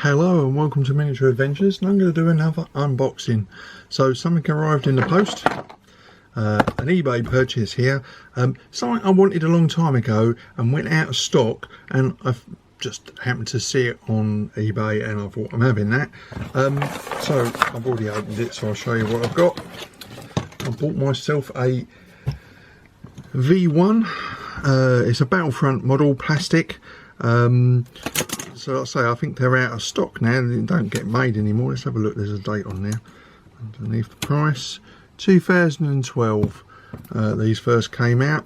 Hello and welcome to Miniature Adventures, and I'm going to do another unboxing. So something arrived in the post, an eBay purchase here, something I wanted a long time ago and went out of stock, and I've just happened to see it on eBay and I thought I'm having that. So I've already opened it, so I'll show you what I've got. I bought myself a V1, it's a Battlefront model, plastic. So like I say, I think they're out of stock now. They don't get made anymore. Let's have a look. There's a date on there underneath the price. 2012 these first came out.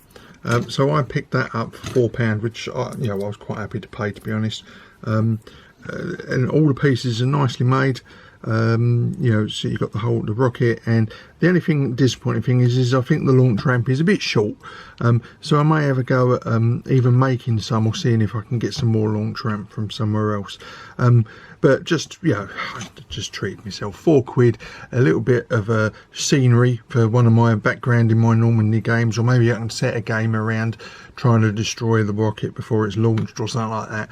So I picked that up for £4, which I was quite happy to pay, to be honest. And all the pieces are nicely made. So you've got the rocket, and the only disappointing thing is I think the launch ramp is a bit short, so I may have a go at even making some or seeing if I can get some more launch ramp from somewhere else. But just I just treated myself. £4, a little bit of scenery for one of my background in my Normandy games, or maybe I can set a game around trying to destroy the rocket before it's launched or something like that.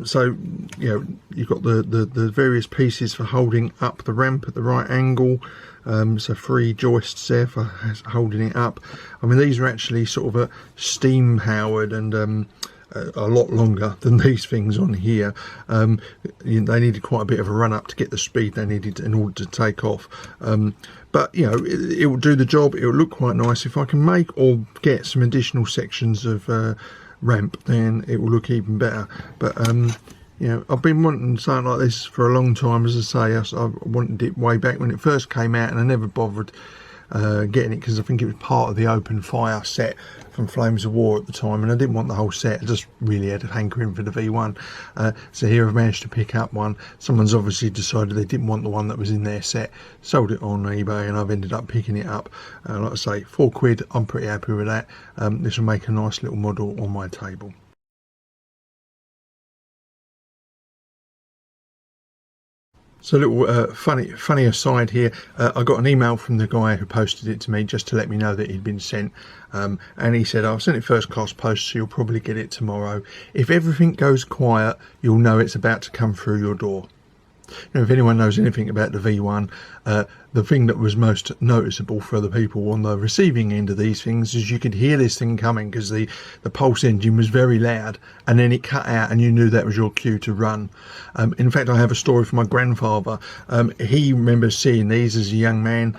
So you've got the various pieces for holding up the ramp at the right angle, so 3 joists there for holding it up. I mean, these are actually sort of steam powered and a lot longer than these things on here. They needed quite a bit of a run up to get the speed they needed in order to take off, but it will do the job. It will look quite nice. If I can make or get some additional sections of ramp, then it will look even better. But I've been wanting something like this for a long time. As I say, I wanted it way back when it first came out, and I never bothered getting it because I think it was part of the Open Fire set from Flames of War at the time, and I didn't want the whole set. I just really had a hankering for the V1. So here I've managed to pick up one. Someone's obviously decided they didn't want the one that was in their set, sold it on eBay, and I've ended up picking it up. Like I say, £4, I'm pretty happy with that. This will make a nice little model on my table. So a little funny aside here, I got an email from the guy who posted it to me just to let me know that it had been sent, and he said, I've sent it first class post, so you'll probably get it tomorrow. If everything goes quiet, you'll know it's about to come through your door. If anyone knows anything about the V1, the thing that was most noticeable for the people on the receiving end of these things is you could hear this thing coming, because the pulse engine was very loud, and then it cut out and you knew that was your cue to run. In fact, I have a story from my grandfather. He remembers seeing these as a young man.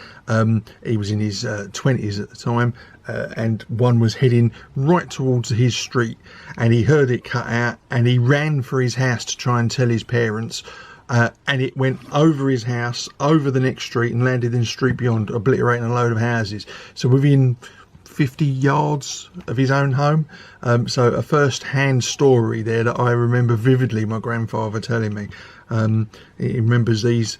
He was in his 20s at the time, and one was heading right towards his street, and he heard it cut out and he ran for his house to try and tell his parents. And it went over his house, over the next street, and landed in the street beyond, obliterating a load of houses. So within 50 yards of his own home. So a first-hand story there that I remember vividly my grandfather telling me. He remembers these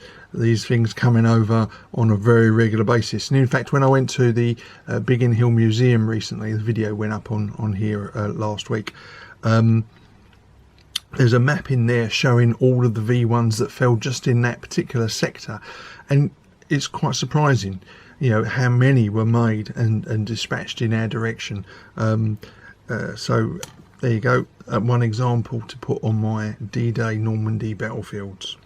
things coming over on a very regular basis. And in fact, when I went to the Biggin Hill Museum recently, the video went up on here last week. There's a map in there showing all of the V1s that fell just in that particular sector, and it's quite surprising, how many were made and dispatched in our direction. So there you go, one example to put on my D-Day Normandy battlefields.